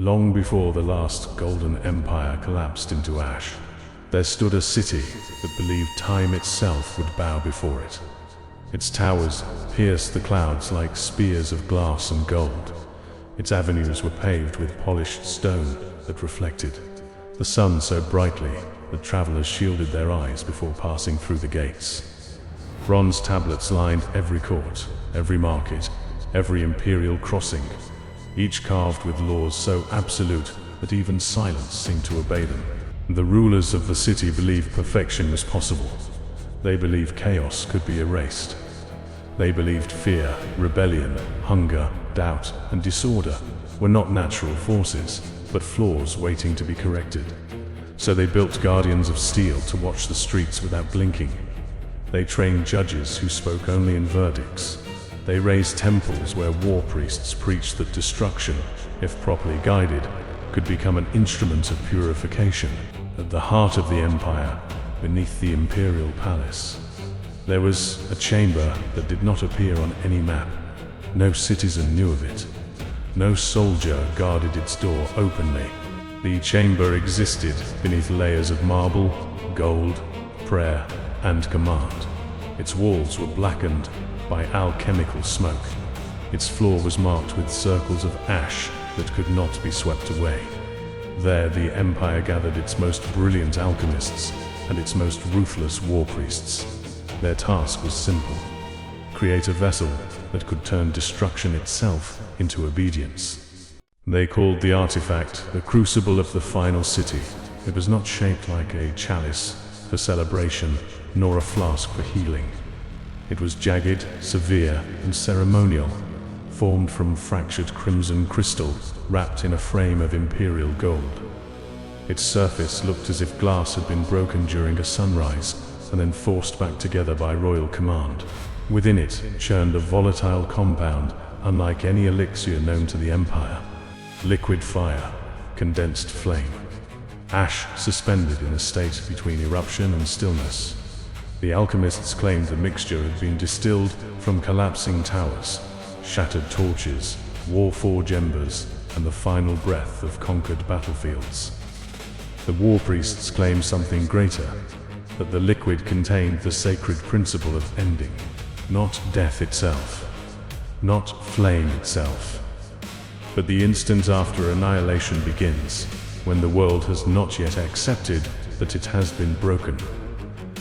Long before the last golden empire collapsed into ash, there stood a city that believed time itself would bow before it. Its towers pierced the clouds like spears of glass and gold. Its avenues were paved with polished stone that reflected the sun so brightly that travelers shielded their eyes before passing through the gates. Bronze tablets lined every court, every market, every imperial crossing, each carved with laws so absolute that even silence seemed to obey them. The rulers of the city believed perfection was possible. They believed chaos could be erased. They believed fear, rebellion, hunger, doubt, and disorder were not natural forces, but flaws waiting to be corrected. So they built guardians of steel to watch the streets without blinking. They trained judges who spoke only in verdicts. They raised temples where war priests preached that destruction, if properly guided, could become an instrument of purification. At the heart of the empire, beneath the imperial palace, there was a chamber that did not appear on any map. No citizen knew of it. No soldier guarded its door openly. The chamber existed beneath layers of marble, gold, prayer, and command. Its walls were blackened by alchemical smoke. Its floor was marked with circles of ash that could not be swept away. There the empire gathered its most brilliant alchemists and its most ruthless war priests. Their task was simple: create a vessel that could turn destruction itself into obedience. They called the artifact the Crucible of the Final City. It was not shaped like a chalice for celebration, nor a flask for healing. It was jagged, severe, and ceremonial, formed from fractured crimson crystal wrapped in a frame of imperial gold. Its surface looked as if glass had been broken during a sunrise and then forced back together by royal command. Within it churned a volatile compound unlike any elixir known to the empire. Liquid fire, condensed flame, ash suspended in a state between eruption and stillness. The alchemists claimed the mixture had been distilled from collapsing towers, shattered torches, war-forged embers, and the final breath of conquered battlefields. The war priests claimed something greater, that the liquid contained the sacred principle of ending, not death itself, not flame itself, but the instant after annihilation begins, when the world has not yet accepted that it has been broken.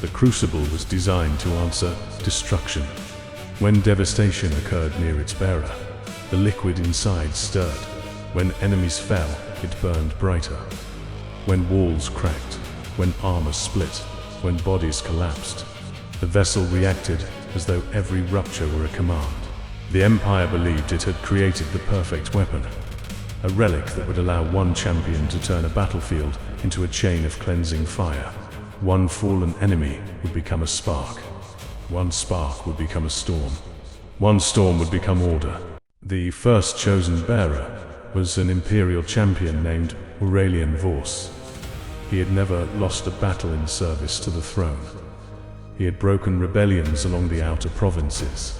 The crucible was designed to answer destruction. When devastation occurred near its bearer, the liquid inside stirred. When enemies fell, it burned brighter. When walls cracked, when armor split, when bodies collapsed, the vessel reacted as though every rupture were a command. The Empire believed it had created the perfect weapon, a relic that would allow one champion to turn a battlefield into a chain of cleansing fire. One fallen enemy would become a spark. One spark would become a storm. One storm would become order. The first chosen bearer was an imperial champion named Aurelian Voss. He had never lost a battle in service to the throne. He had broken rebellions along the outer provinces,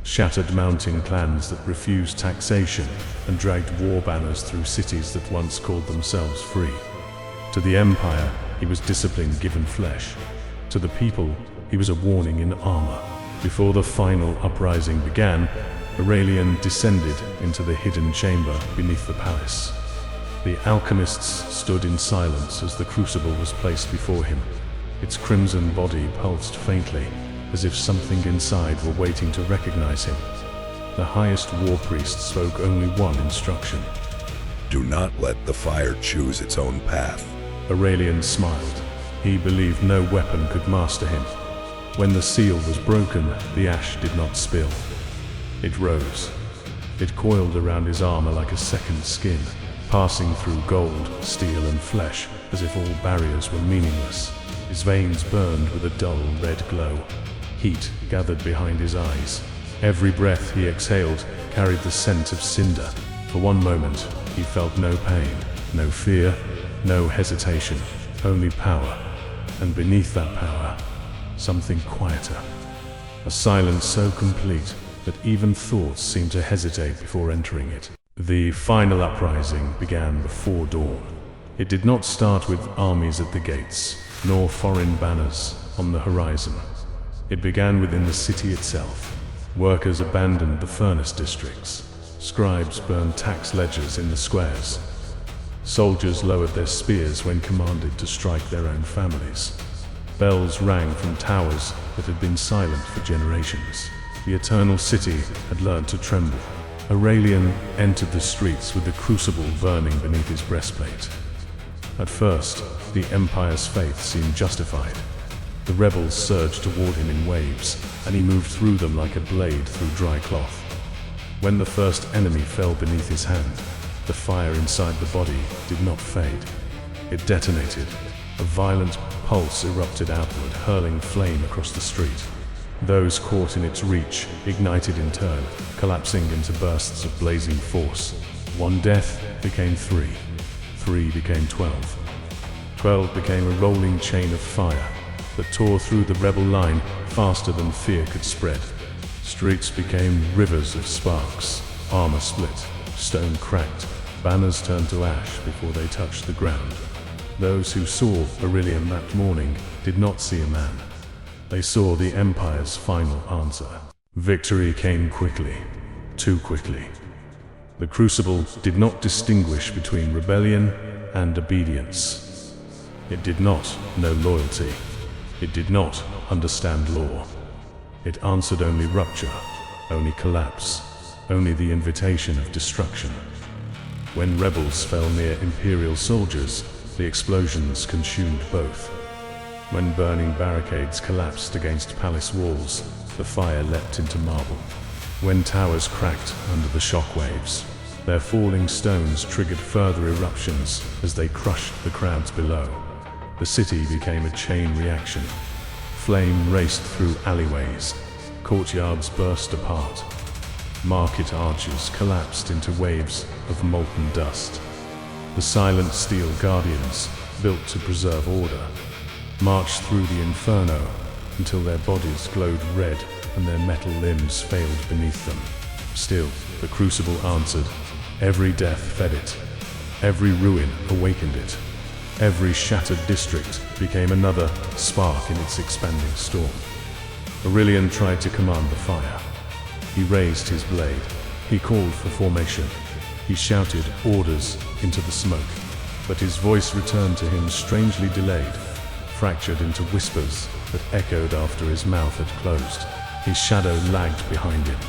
shattered mountain clans that refused taxation, and dragged war banners through cities that once called themselves free. To the Empire, he was discipline given flesh. To the people, he was a warning in armor. Before the final uprising began, Aurelian descended into the hidden chamber beneath the palace. The alchemists stood in silence as the crucible was placed before him. Its crimson body pulsed faintly, as if something inside were waiting to recognize him. The highest war priest spoke only one instruction: "Do not let the fire choose its own path." Aurelian smiled. He believed no weapon could master him. When the seal was broken, the ash did not spill. It rose. It coiled around his armor like a second skin, passing through gold, steel, and flesh, as if all barriers were meaningless. His veins burned with a dull red glow. Heat gathered behind his eyes. Every breath he exhaled carried the scent of cinder. For one moment, he felt no pain, no fear, no hesitation, only power. And beneath that power, something quieter. A silence so complete that even thoughts seemed to hesitate before entering it. The final uprising began before dawn. It did not start with armies at the gates, nor foreign banners on the horizon. It began within the city itself. Workers abandoned the furnace districts. Scribes burned tax ledgers in the squares. Soldiers lowered their spears when commanded to strike their own families. Bells rang from towers that had been silent for generations. The eternal city had learned to tremble. Aurelian entered the streets with the crucible burning beneath his breastplate. At first, the Empire's faith seemed justified. The rebels surged toward him in waves, and he moved through them like a blade through dry cloth. When the first enemy fell beneath his hand, the fire inside the body did not fade. It detonated. A violent pulse erupted outward, hurling flame across the street. Those caught in its reach ignited in turn, collapsing into bursts of blazing force. One death became 3. 3 became 12. 12 became a rolling chain of fire that tore through the rebel line faster than fear could spread. Streets became rivers of sparks. Armor split, stone cracked, banners turned to ash before they touched the ground. Those who saw Aurelian that morning did not see a man. They saw the Empire's final answer. Victory came quickly, too quickly. The Crucible did not distinguish between rebellion and obedience. It did not know loyalty. It did not understand law. It answered only rupture, only collapse, only the invitation of destruction. When rebels fell near imperial soldiers, the explosions consumed both. When burning barricades collapsed against palace walls, the fire leapt into marble. When towers cracked under the shockwaves, their falling stones triggered further eruptions as they crushed the crowds below. The city became a chain reaction. Flame raced through alleyways. Courtyards burst apart. Market arches collapsed into waves of molten dust. The silent steel guardians, built to preserve order, marched through the inferno until their bodies glowed red and their metal limbs failed beneath them. Still, the Crucible answered. Every death fed it. Every ruin awakened it. Every shattered district became another spark in its expanding storm. Aurelian tried to command the fire. He raised his blade. He called for formation. He shouted orders into the smoke. But his voice returned to him strangely delayed, fractured into whispers that echoed after his mouth had closed. His shadow lagged behind him.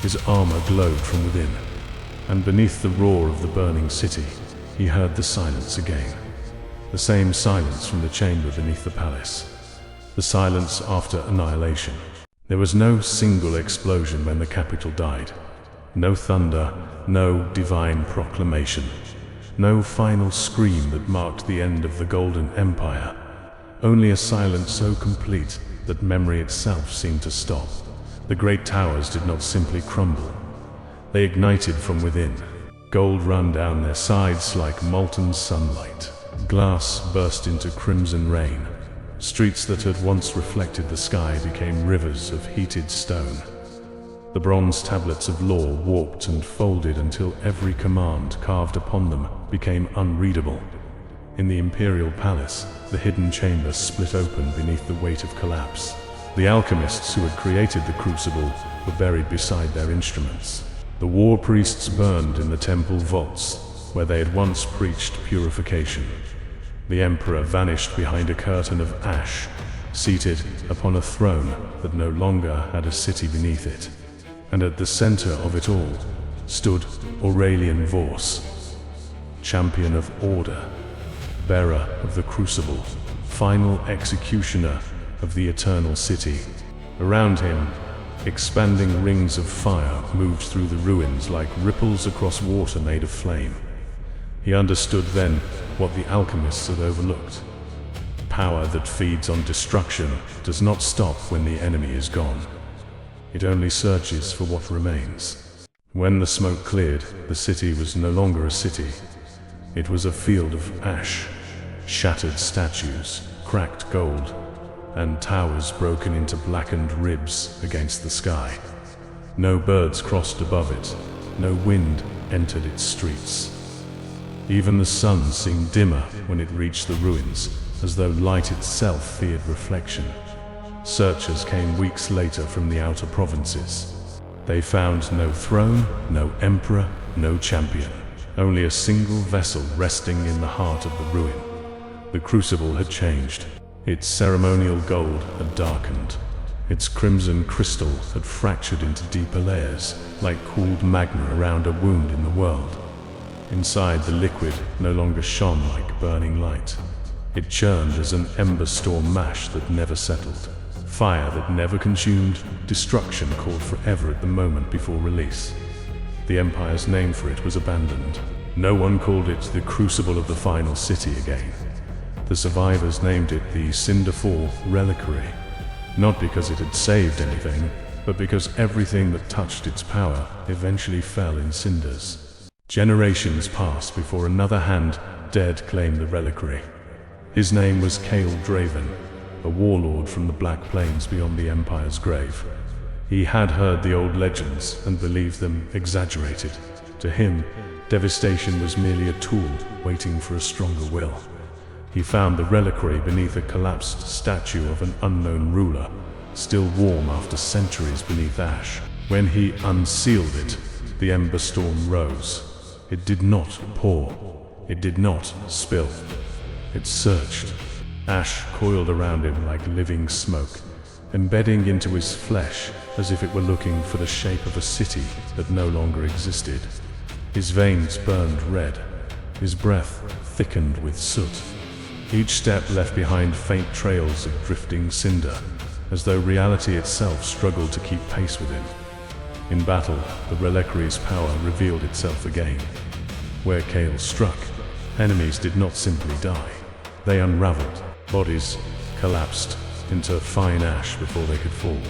His armor glowed from within. And beneath the roar of the burning city, he heard the silence again. The same silence from the chamber beneath the palace. The silence after annihilation. There was no single explosion when the capital died. No thunder, no divine proclamation. No final scream that marked the end of the Golden Empire. Only a silence so complete that memory itself seemed to stop. The great towers did not simply crumble. They ignited from within. Gold ran down their sides like molten sunlight. Glass burst into crimson rain. Streets that had once reflected the sky became rivers of heated stone. The bronze tablets of law warped and folded until every command carved upon them became unreadable. In the imperial palace, the hidden chamber split open beneath the weight of collapse. The alchemists who had created the Crucible were buried beside their instruments. The war priests burned in the temple vaults, where they had once preached purification. The emperor vanished behind a curtain of ash, seated upon a throne that no longer had a city beneath it. And at the center of it all stood Aurelian Voss, champion of order, bearer of the Crucible, final executioner of the eternal city. Around him, expanding rings of fire moved through the ruins like ripples across water made of flame. He understood then what the alchemists had overlooked. Power that feeds on destruction does not stop when the enemy is gone. It only searches for what remains. When the smoke cleared, the city was no longer a city. It was a field of ash, shattered statues, cracked gold, and towers broken into blackened ribs against the sky. No birds crossed above it. No wind entered its streets. Even the sun seemed dimmer when it reached the ruins, as though light itself feared reflection. Searchers came weeks later from the outer provinces. They found no throne, no emperor, no champion, only a single vessel resting in the heart of the ruin. The crucible had changed. Its ceremonial gold had darkened. Its crimson crystal had fractured into deeper layers, like cooled magma around a wound in the world. Inside, the liquid no longer shone like burning light. It churned as an ember storm mash that never settled. Fire that never consumed, destruction called forever at the moment before release. The Empire's name for it was abandoned. No one called it the Crucible of the Final City again. The survivors named it the Cinderfall Reliquary, not because it had saved anything, but because everything that touched its power eventually fell in cinders. Generations passed before another hand dared claim the reliquary. His name was Kael Draven, a warlord from the Black Plains beyond the Empire's grave. He had heard the old legends and believed them exaggerated. To him, devastation was merely a tool waiting for a stronger will. He found the reliquary beneath a collapsed statue of an unknown ruler, still warm after centuries beneath ash. When he unsealed it, the ember storm rose. It did not pour. It did not spill. It surged. Ash coiled around him like living smoke, embedding into his flesh as if it were looking for the shape of a city that no longer existed. His veins burned red. His breath thickened with soot. Each step left behind faint trails of drifting cinder, as though reality itself struggled to keep pace with him. In battle, the reliquary's power revealed itself again. Where Kael struck, enemies did not simply die. They unraveled. Bodies collapsed into fine ash before they could fall.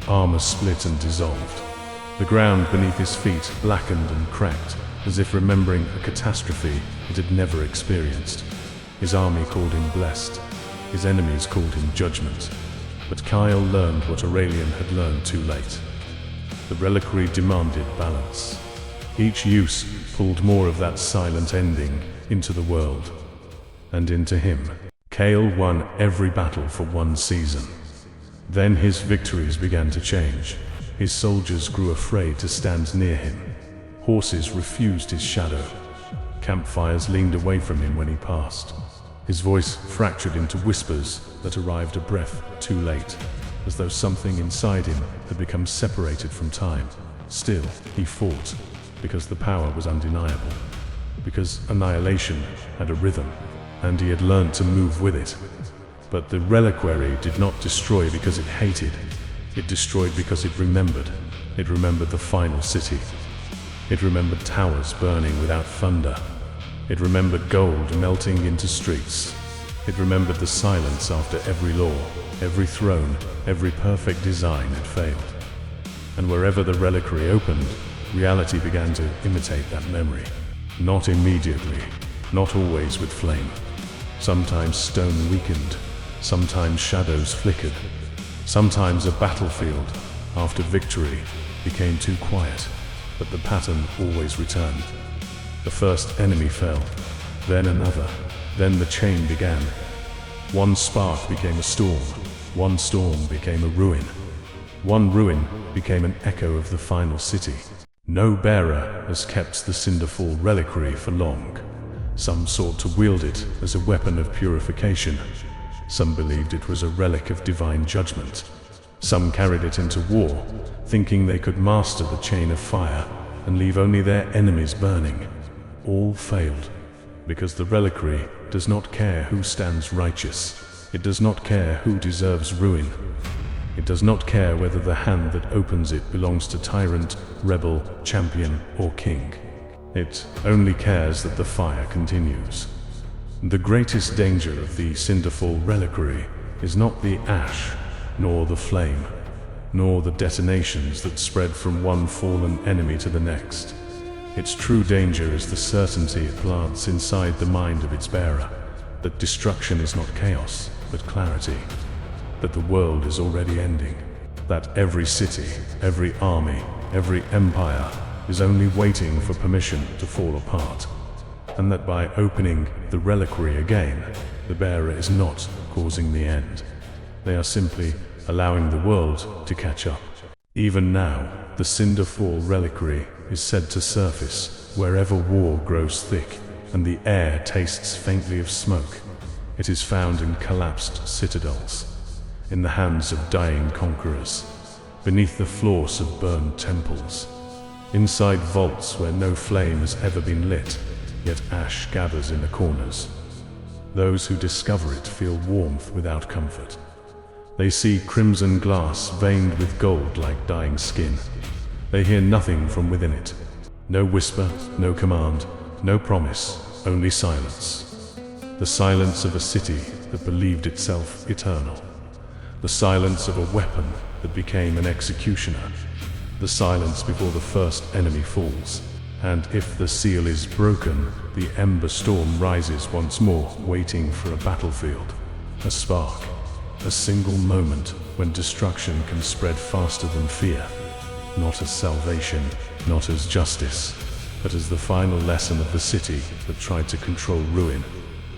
Armor split and dissolved. The ground beneath his feet blackened and cracked, as if remembering a catastrophe it had never experienced. His army called him blessed. His enemies called him judgment. But Kael learned what Aurelian had learned too late. The reliquary demanded balance. Each use pulled more of that silent ending into the world, and into him. Kael won every battle for one season. Then his victories began to change. His soldiers grew afraid to stand near him. Horses refused his shadow. Campfires leaned away from him when he passed. His voice fractured into whispers that arrived a breath too late, as though something inside him had become separated from time. Still, he fought, because the power was undeniable, because annihilation had a rhythm, and he had learned to move with it. But the reliquary did not destroy because it hated. It destroyed because it remembered. It remembered the final city. It remembered towers burning without thunder. It remembered gold melting into streets. It remembered the silence after every law, every throne, every perfect design had failed. And wherever the reliquary opened, reality began to imitate that memory. Not immediately, not always with flame. Sometimes stone weakened, sometimes shadows flickered. Sometimes a battlefield, after victory, became too quiet, but the pattern always returned. The first enemy fell, then another, then the chain began. One spark became a storm, one storm became a ruin. One ruin became an echo of the final city. No bearer has kept the Cinderfall Reliquary for long. Some sought to wield it as a weapon of purification. Some believed it was a relic of divine judgment. Some carried it into war, thinking they could master the chain of fire and leave only their enemies burning. All failed, because the reliquary does not care who stands righteous. It does not care who deserves ruin. It does not care whether the hand that opens it belongs to tyrant, rebel, champion, or king. It only cares that the fire continues. The greatest danger of the Cinderfall Reliquary is not the ash, nor the flame, nor the detonations that spread from one fallen enemy to the next. Its true danger is the certainty it plants inside the mind of its bearer, that destruction is not chaos, but clarity, that the world is already ending, that every city, every army, every empire is only waiting for permission to fall apart, and that by opening the reliquary again, the bearer is not causing the end. They are simply allowing the world to catch up. Even now, the Cinderfall Reliquary is said to surface wherever war grows thick and the air tastes faintly of smoke. It is found in collapsed citadels, in the hands of dying conquerors, beneath the floors of burned temples, inside vaults where no flame has ever been lit, yet ash gathers in the corners. Those who discover it feel warmth without comfort. They see crimson glass veined with gold like dying skin. They hear nothing from within it. No whisper, no command, no promise, only silence. The silence of a city that believed itself eternal. The silence of a weapon that became an executioner. The silence before the first enemy falls. And if the seal is broken, the ember storm rises once more, waiting for a battlefield. A spark. A single moment when destruction can spread faster than fear. Not as salvation, not as justice, but as the final lesson of the city that tried to control ruin.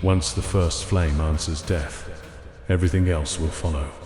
Once the first flame answers death, everything else will follow.